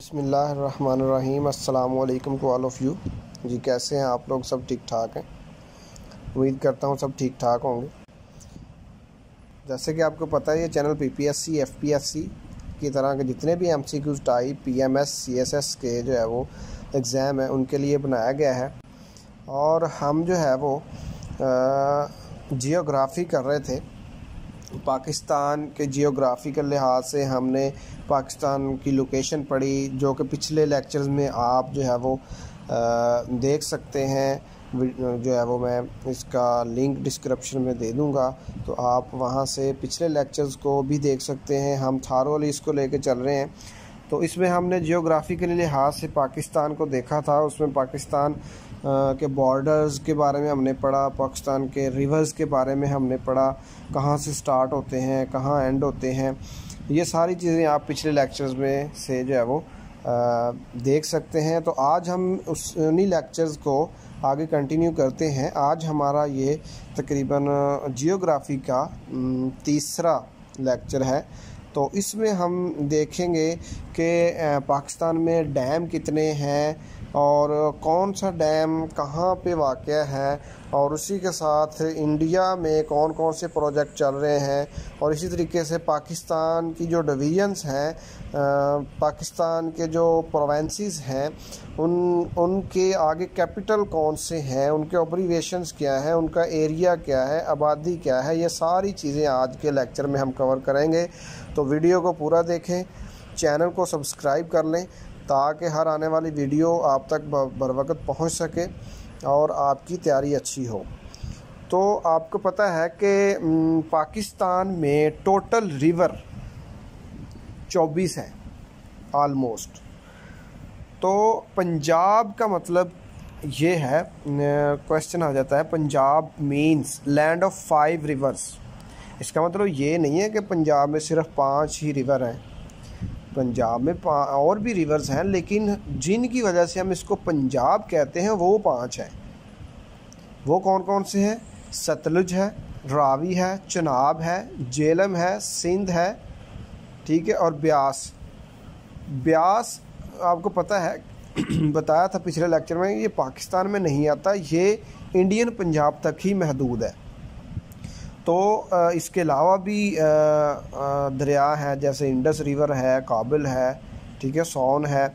बिस्मिल्लाहिर्रहमानिर्रहीम। अस्सलाम वालेकुम टू ऑल ऑफ़ यू। जी कैसे हैं आप लोग? सब ठीक ठाक हैं? उम्मीद करता हूँ सब ठीक ठाक होंगे। जैसे कि आपको पता है ये चैनल पीपीएससी एफपीएससी की तरह के जितने भी एमसीक्यूज़ टाइप पीएमएस सीएसएस के जो है वो एग्ज़ाम है उनके लिए बनाया गया है। और हम जो है वो जियोग्राफ़ी कर रहे थे। पाकिस्तान के जियोग्राफी के लिहाज से हमने पाकिस्तान की लोकेशन पढ़ी, जो कि पिछले लेक्चर्स में आप जो है वो देख सकते हैं। जो है वो मैं इसका लिंक डिस्क्रिप्शन में दे दूंगा, तो आप वहां से पिछले लेक्चर्स को भी देख सकते हैं। हम थारोली इसको लेके चल रहे हैं। तो इसमें हमने जियोग्राफी के लिहाज से पाकिस्तान को देखा था। उसमें पाकिस्तान के बॉर्डर्स के बारे में हमने पढ़ा, पाकिस्तान के रिवर्स के बारे में हमने पढ़ा, कहाँ से स्टार्ट होते हैं कहाँ एंड होते हैं। ये सारी चीज़ें आप पिछले लेक्चर्स में से जो है वो देख सकते हैं। तो आज हम उन्हीं लेक्चर्स को आगे कंटिन्यू करते हैं। आज हमारा ये तकरीबन जियोग्राफी का तीसरा लेक्चर है। तो इसमें हम देखेंगे कि पाकिस्तान में डैम कितने हैं और कौन सा डैम कहाँ पे वाक़या है, और उसी के साथ इंडिया में कौन कौन से प्रोजेक्ट चल रहे हैं, और इसी तरीके से पाकिस्तान की जो डिवीजन्स हैं, पाकिस्तान के जो प्रोविंसेस हैं, उनके आगे कैपिटल कौन से हैं, उनके ऑब्रीवेशंस क्या हैं, उनका एरिया क्या है, आबादी क्या है, ये सारी चीज़ें आज के लेक्चर में हम कवर करेंगे। तो वीडियो को पूरा देखें, चैनल को सब्सक्राइब कर लें ताकि हर आने वाली वीडियो आप तक बर वक्त पहुँच सके और आपकी तैयारी अच्छी हो। तो आपको पता है कि पाकिस्तान में टोटल रिवर 24 हैं आलमोस्ट। तो पंजाब का मतलब ये है, क्वेश्चन आ जाता है, Punjab means land of 5 reverse. इसका मतलब ये नहीं है कि पंजाब में सिर्फ 5 ही रिवर हैं। पंजाब में और भी रिवर्स हैं, लेकिन जिनकी वजह से हम इसको पंजाब कहते हैं वो 5 हैं। वो कौन कौन से हैं? सतलुज है, रावी है, चनाब है, झेलम है, सिंध है, ठीक है, और ब्यास। ब्यास आपको पता है बताया था पिछले लेक्चर में, ये पाकिस्तान में नहीं आता, ये इंडियन पंजाब तक ही महदूद है। तो इसके अलावा भी दरिया हैं, जैसे इंडस रिवर है, काबिल है, ठीक है, सोन है।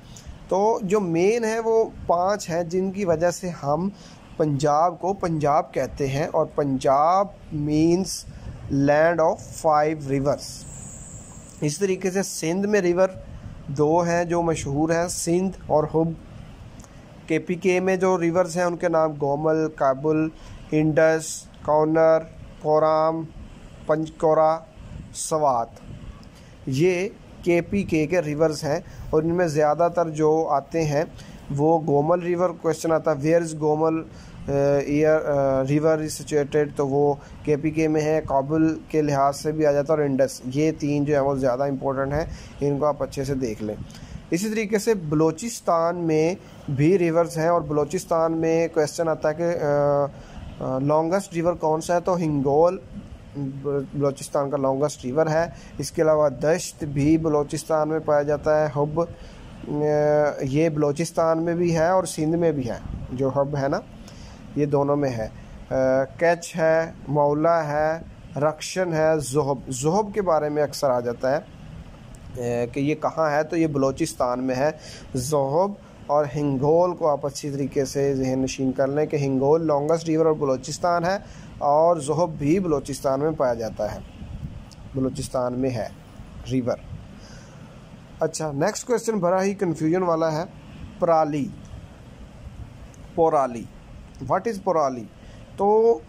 तो जो मेन है वो 5 हैं, जिनकी वजह से हम पंजाब को पंजाब कहते हैं। और Punjab means land of 5 reverse. इस तरीके से सिंध में रिवर 2 हैं जो मशहूर हैं, सिंध और हुब। केपीके में जो रिवर्स हैं उनके नाम गोमल, काबुल, इंडस, कौनर, कोराम, पंचकोरा, सवात। ये केपीके के रिवर्स हैं और इनमें ज़्यादातर जो आते हैं वो गोमल रिवर क्वेश्चन आता है, where is Gomal river is situated, तो वो केपीके में है। काबुल के लिहाज से भी आ जाता है, और इंडस। ये 3 जो है वो ज़्यादा इंपॉर्टेंट हैं, इनको आप अच्छे से देख लें। इसी तरीके से बलूचिस्तान में भी रिवर्स हैं, और बलूचिस्तान में क्वेश्चन आता है कि लॉन्गेस्ट रिवर कौन सा है, तो हिंगोल बलूचिस्तान का लॉन्गेस्ट रिवर है। इसके अलावा दश्त भी बलूचिस्तान में पाया जाता है। हब ये बलूचिस्तान में भी है और सिंध में भी है, जो हब है ना, ये दोनों में है। कैच है, मौला है, रक्शन है, ज़ोहब के बारे में अक्सर आ जाता है कि ये कहाँ है, तो ये बलूचिस्तान में है। ज़ोहब और हिंगोल को आप अच्छी तरीके से ज़हन नशीन कर लें कि हिंगोल लॉन्गेस्ट रिवर और बलूचिस्तान है, और ज़ोहब भी बलूचिस्तान में पाया जाता है, बलूचिस्तान में है रिवर। अच्छा, नेक्स्ट क्वेश्चन बड़ा ही कन्फ्यूजन वाला है। पराली, पोराली, व्हाट इज़ पोराली? तो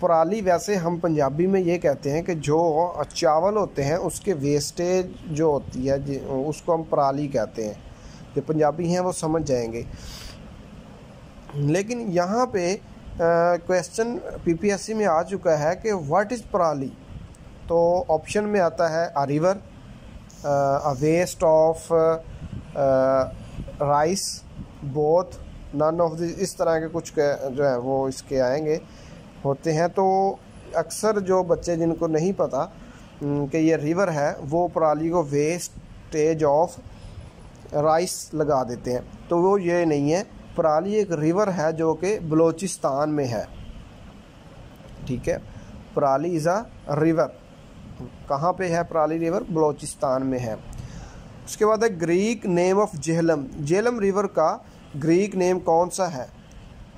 पराली वैसे हम पंजाबी में ये कहते हैं कि जो चावल होते हैं उसके वेस्टेज जो होती है उसको हम पराली कहते हैं। जो पंजाबी हैं वो समझ जाएंगे। लेकिन यहाँ पे क्वेश्चन पीपीएससी में आ चुका है कि व्हाट इज़ पराली। तो ऑप्शन में आता है a river, a west of rice, both, none of this, इस तरह के कुछ जो है वो इसके आएंगे होते हैं। तो अक्सर जो बच्चे जिनको नहीं पता कि ये रिवर है, वो पराली को वेस्टेज ऑफ राइस लगा देते हैं, तो वो ये नहीं है। पराली एक रिवर है जो कि बलूचिस्तान में है, ठीक है। पराली इज़ अ रिवर, कहाँ पे है पराली रिवर? बलूचिस्तान में है। उसके बाद है Greek name of Jhelum. Jhelum river का ग्रीक नेम कौन सा है?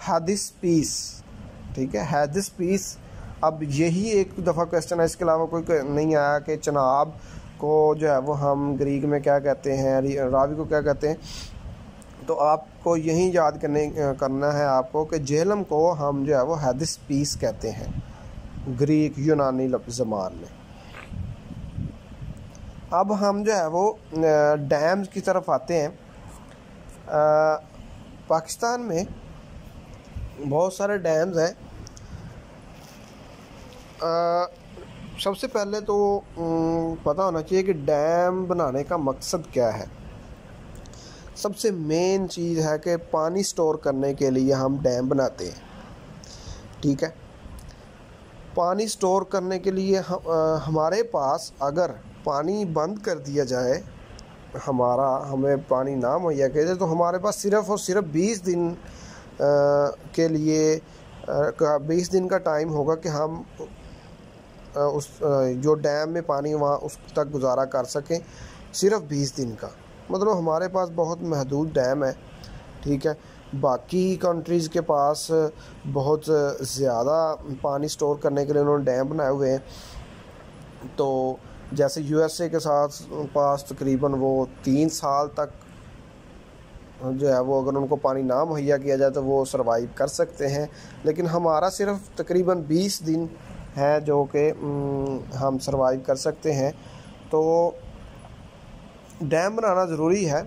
हैदिस्पीस, ठीक है, हैदिस्पीस। अब यही एक दफ़ा क्वेश्चन है, इसके अलावा कोई नहीं आया कि चनाब को जो है वो हम ग्रीक में क्या कहते हैं, रावी को क्या कहते हैं। तो आपको यही याद करना है आपको कि जेहलम को हम जो है वो हैदिस्पीस कहते हैं ग्रीक यूनानी ज़बान में। अब हम जो है वो डैम्स की तरफ आते हैं। पाकिस्तान में बहुत सारे डैम्स हैं। सबसे पहले तो पता होना चाहिए कि डैम बनाने का मकसद क्या है। सबसे मेन चीज़ है कि पानी स्टोर करने के लिए हम डैम बनाते हैं, ठीक है। पानी स्टोर करने के लिए हमारे पास अगर पानी बंद कर दिया जाए, हमें पानी ना मुहैया किया जाए, तो हमारे पास सिर्फ़ और सिर्फ 20 दिन के लिए 20 दिन का टाइम होगा कि हम उस जो डैम में पानी वहाँ उस तक गुजारा कर सकें। सिर्फ 20 दिन का मतलब हमारे पास बहुत महदूद डैम है, ठीक है। बाकी कंट्रीज़ के पास बहुत ज़्यादा पानी स्टोर करने के लिए उन्होंने डैम बनाए हुए हैं। तो जैसे यूएसए के साथ पास तकरीबन वो 3 साल तक जो है वो अगर उनको पानी ना मुहैया किया जाए तो वो सरवाइव कर सकते हैं, लेकिन हमारा सिर्फ तकरीबन 20 दिन है जो कि हम सरवाइव कर सकते हैं। तो डैम बनाना ज़रूरी है।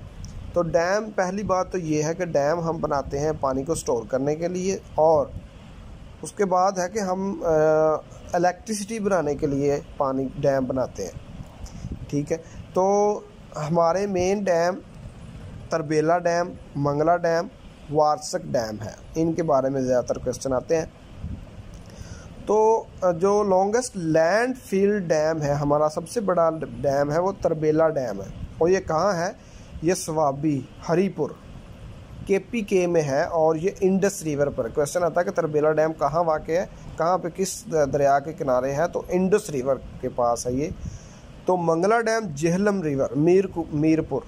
तो डैम, पहली बात तो ये है कि डैम हम बनाते हैं पानी को स्टोर करने के लिए, और उसके बाद है कि हम इलेक्ट्रिसिटी बनाने के लिए पानी डैम बनाते हैं, ठीक है। तो हमारे main dam Tarbela dam, Mangla dam, Warsak dam है। इनके बारे में ज़्यादातर क्वेश्चन आते हैं। तो जो लॉन्गेस्ट लैंड फील्ड डैम है, हमारा सबसे बड़ा डैम है वो तरबेला डैम है। और ये कहाँ है? ये स्वाबी हरीपुर KPK में है, और ये इंडस रिवर पर। क्वेश्चन आता है कि तरबेला डैम कहाँ वाक़ है, कहाँ पे, किस दरिया के किनारे है? तो इंडस रिवर के पास है ये। तो मंगला डैम जेहलम रिवर मीरपुर,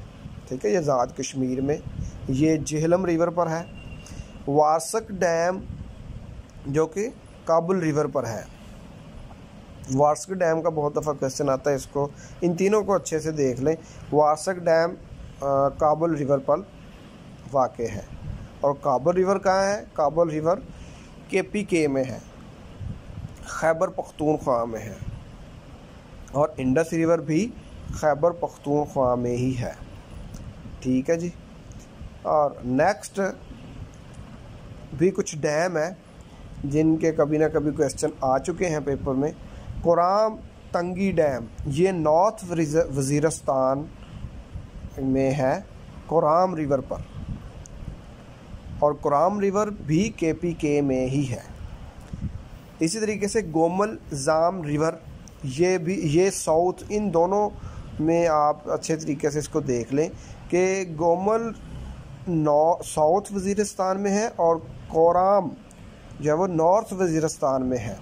ठीक है, ये आज़ाद कश्मीर में, ये जेहलम रिवर पर है। वारसक डैम जो कि काबुल रिवर पर है। वारसक डैम का बहुत दफ़ा क्वेश्चन आता है, इसको इन तीनों को अच्छे से देख लें। वारसक डैम काबुल रिवर पर वाक़ है। और काबुल रिवर कहाँ है? काबुल रिवर KPK में है, खैबर पख्तूनख्वा में है। और इंडस रिवर भी खैबर पख्तूनख्वा में ही है, ठीक है जी। और नेक्स्ट भी कुछ डैम है जिनके कभी ना कभी क्वेश्चन आ चुके हैं पेपर में। कोराम तंगी डैम, ये नॉर्थ वज़ीरिस्तान में है, कोराम रिवर पर। और कोराम रिवर भी KPK में ही है। इसी तरीके से गोमल जाम रिवर, ये साउथ, इन दोनों में आप अच्छे तरीके से इसको देख लें कि गोमल साउथ वज़ीरिस्तान में है और कोराम जो है वो नॉर्थ वज़ीरिस्तान में है।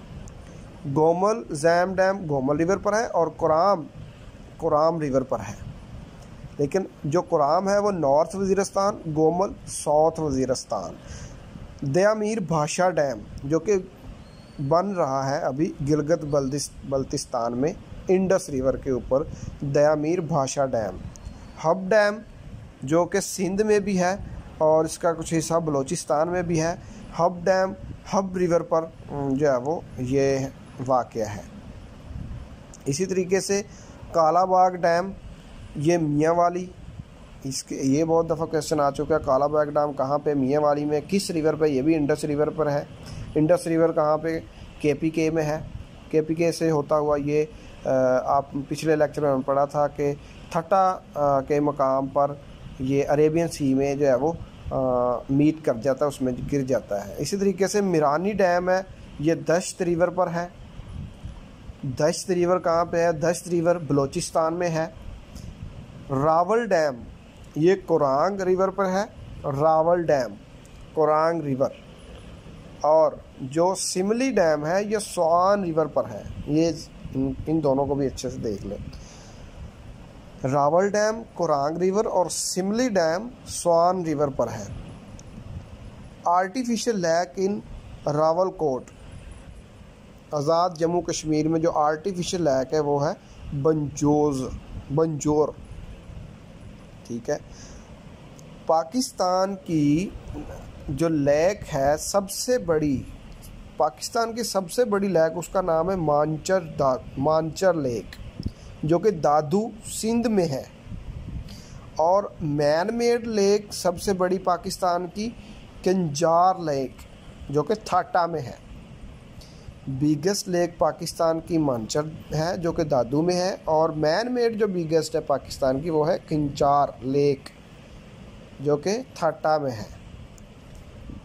Gomal jam dam Gomal river पर है और कोराम रिवर पर है। लेकिन जो कोराम है वो नॉर्थ वज़ीरिस्तान, गोमल साउथ वज़ीरिस्तान। दयामीर भाषा डैम जो कि बन रहा है अभी गिलगित बल्तिस्तान में, इंडस रिवर के ऊपर, दयामीर भाषा डैम। हब डैम जो कि सिंध में भी है और इसका कुछ हिस्सा बलूचिस्तान में भी है। हब डैम हब रिवर पर जो है वो ये वाक़या है। इसी तरीके से कालाबाग डैम, ये मियांवाली, ये बहुत दफ़ा क्वेश्चन आ चुका है। कालाबाग डैम कहाँ पे? मियांवाली में। किस रिवर पे? ये भी इंडस रिवर पर है। इंडस रिवर कहाँ पे? KPK में है। KPK से होता हुआ ये आप पिछले लेक्चर में पढ़ा था कि थट्टा के मकाम पर ये अरेबियन सी में जो है वो मीट कर जाता है, उसमें गिर जाता है। इसी तरीके से मिरानी डैम है, ये दश्त रिवर पर है। दश्त रिवर कहाँ पे है? दश्त रिवर बलूचिस्तान में है। रावल डैम ये कोरांग रिवर पर है, रावल डैम कोरांग रिवर, और जो सिमली डैम है ये स्वान रिवर पर है। ये इन दोनों को भी अच्छे से देख लें। रावल डैम कोरांग रिवर और सिमली डैम स्वान रिवर पर है। आर्टिफिशियल लेक इन रावलकोट, आज़ाद जम्मू कश्मीर में जो आर्टिफिशियल लेक है वो है बंजोर। ठीक है। पाकिस्तान की जो लेक है सबसे बड़ी, पाकिस्तान की सबसे बड़ी लेक, उसका नाम है मानचर लेक, जो कि दादू सिंध में है। और मैन मेड लेक सबसे बड़ी पाकिस्तान की कंजार लेक, जो कि थाटा में है। बिगेस्ट लेक पाकिस्तान की मानचर है, जो कि दादू में है। और मैन मेड जो बिगेस्ट है पाकिस्तान की वो है कंजार लेक, जो कि थाटा में है।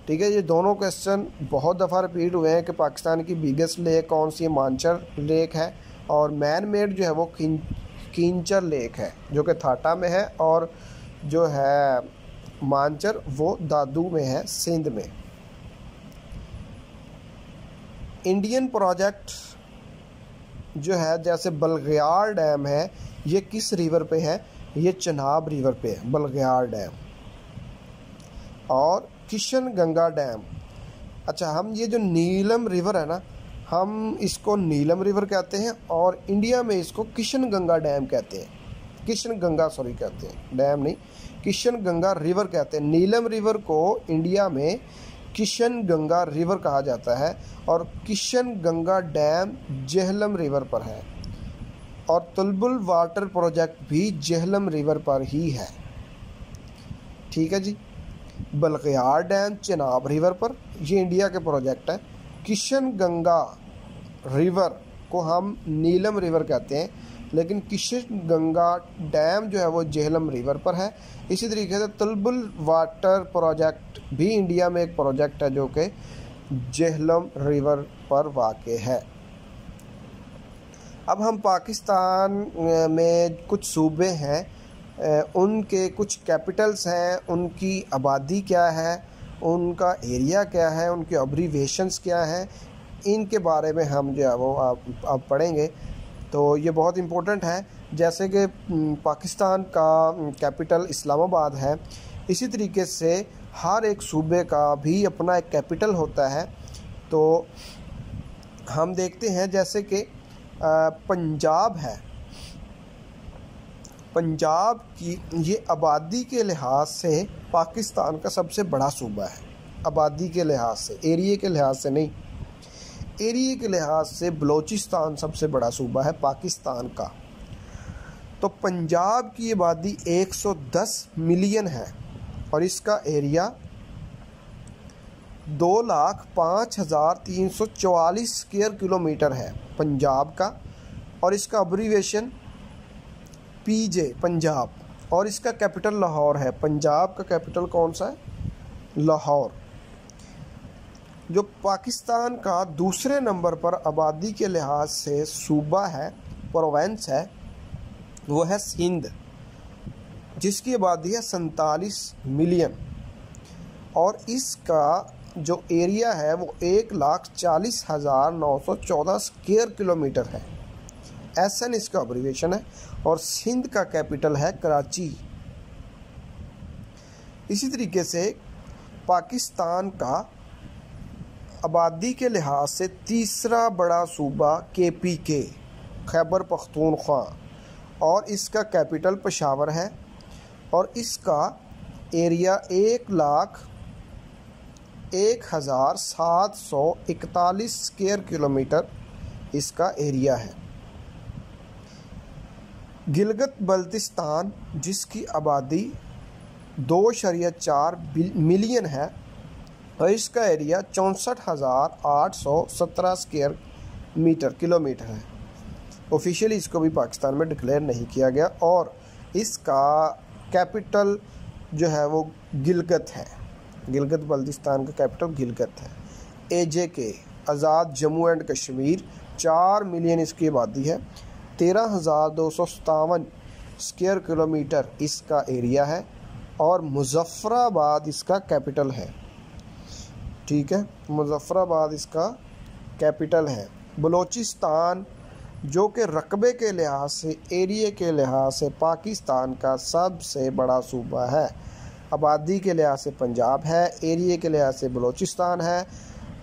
ठीक है। ये दोनों क्वेश्चन बहुत दफ़ा रिपीट हुए हैं कि पाकिस्तान की बिगेस्ट लेक कौन सी है, मानचर लेक है, और मैन मेड जो है वो किंचर लेक है, जो कि थाटा में है, और जो है मानचर वो दादू में है, सिंध में। इंडियन प्रोजेक्ट जो है जैसे बलगयार डैम है, ये किस रिवर पे है? ये चनाब रिवर पे है बलगयार डैम। और किशन गंगा डैम, अच्छा हम ये जो नीलम रिवर है ना, हम इसको नीलम रिवर कहते हैं, और इंडिया में इसको किशन गंगा डैम कहते हैं। किशन गंगा कहते हैं, डैम नहीं, किशन गंगा रिवर कहते हैं। नीलम रिवर को इंडिया में किशन गंगा रिवर कहा जाता है, और किशन गंगा डैम जेहलम रिवर पर है। और तुलबुल वाटर प्रोजेक्ट भी जेहलम रिवर पर ही है। ठीक है जी। बलगयार डैम चनाब रिवर पर, ये इंडिया के प्रोजेक्ट है। किशन गंगा रिवर को हम नीलम रिवर कहते हैं, लेकिन किशन गंगा डैम जो है वो जेहलम रिवर पर है। इसी तरीके से तुलबुल वाटर प्रोजेक्ट भी इंडिया में एक प्रोजेक्ट है, जो कि जेहलम रिवर पर वाक़ है। अब हम पाकिस्तान में कुछ सूबे हैं, उनके कुछ कैपिटल्स हैं, उनकी आबादी क्या है, उनका एरिया क्या है, उनके अब्रीवेशंस क्या हैं, इनके बारे में हम जो है वो आप पढ़ेंगे। तो ये बहुत इम्पोर्टेंट है। जैसे कि पाकिस्तान का कैपिटल इस्लामाबाद है, इसी तरीके से हर एक सूबे का भी अपना एक कैपिटल होता है। तो हम देखते हैं जैसे कि पंजाब है, पंजाब की ये आबादी के लिहाज से पाकिस्तान का सबसे बड़ा सूबा है। आबादी के लिहाज से, एरिया के लिहाज से नहीं, एरिया के लिहाज से बलूचिस्तान सबसे बड़ा सूबा है पाकिस्तान का। तो पंजाब की आबादी 110 मिलियन है, और इसका एरिया 2,05,344 स्क्वायर किलोमीटर है पंजाब का। और इसका अब्रीवेशन PJ पंजाब, और इसका कैपिटल लाहौर है। पंजाब का कैपिटल कौन सा है? लाहौर। जो पाकिस्तान का दूसरे नंबर पर आबादी के लिहाज से सूबा है, प्रोविंस है, वो है सिंध, जिसकी आबादी है 47 मिलियन, और इसका जो एरिया है वो 1,40,914 स्क्वायर किलोमीटर है। SN इसका अब्रीवेशन है। और सिंध का कैपिटल है कराची। इसी तरीके से पाकिस्तान का आबादी के लिहाज से तीसरा बड़ा सूबा KPK खैबर पख्तूनख्वा, और इसका कैपिटल पेशावर है, और इसका एरिया 1,01,741 स्क्वायर किलोमीटर इसका एरिया है। गिलगित बल्तिस्तान, जिसकी आबादी 2.4 मिलियन है, और इसका एरिया 64,817 स्क्वायर किलोमीटर है। ऑफिशियली इसको भी पाकिस्तान में डिक्लेयर नहीं किया गया, और इसका कैपिटल जो है वो गिलगित है। गिलगित बल्तिस्तान का कैपिटल गिलगित है। AJK Azad Jammu and Kashmir 4 million इसकी आबादी है, 13,257 स्क्वायर किलोमीटर इसका एरिया है, और मुज़फ़्फ़राबाद इसका कैपिटल है। ठीक है, मुज़फ़्फ़राबाद इसका कैपिटल है। बलूचिस्तान जो कि रकबे के लिहाज से, एरिए के लिहाज से पाकिस्तान का सबसे बड़ा सूबा है। आबादी के लिहाज से पंजाब है, एरिए के लिहाज से बलूचिस्तान है।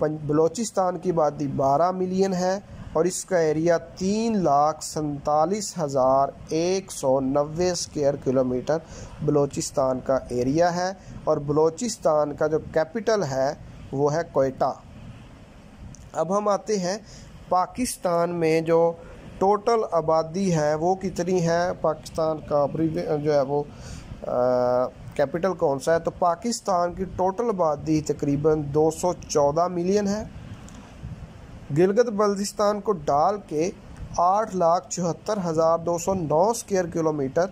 बलूचिस्तान की आबादी 12 मिलियन है और इसका एरिया 3,47,190 स्क्वायर किलोमीटर बलूचिस्तान का एरिया है। और बलूचिस्तान का जो कैपिटल है वो है क्वेटा। अब हम आते हैं पाकिस्तान में जो टोटल आबादी है वो कितनी है, पाकिस्तान का जो है वो कैपिटल कौन सा है। तो पाकिस्तान की टोटल आबादी तकरीबन 214 मिलियन है। गिलगित बल्तिस्तान को डाल के 8,74,209 स्क्वायर किलोमीटर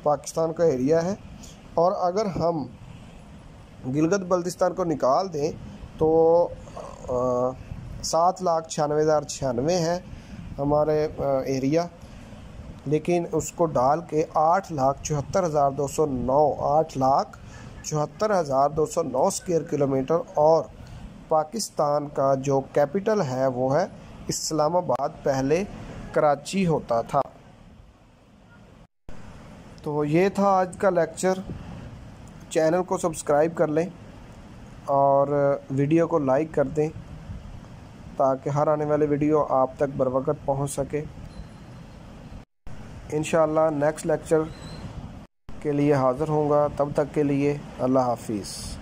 पाकिस्तान का एरिया है। और अगर हम गिलगित बल्तिस्तान को निकाल दें तो 7,96,096 है हमारे एरिया, लेकिन उसको डाल के 8,74,209 स्क्वायर किलोमीटर। और पाकिस्तान का जो कैपिटल है वो है इस्लामाबाद, पहले कराची होता था। तो ये था आज का लेक्चर। चैनल को सब्सक्राइब कर लें और वीडियो को लाइक कर दें ताकि हर आने वाले वीडियो आप तक बर वक़्त पहुँच सके। इंशाअल्लाह नेक्स्ट लेक्चर के लिए हाज़िर होऊंगा। तब तक के लिए अल्लाह हाफिज़।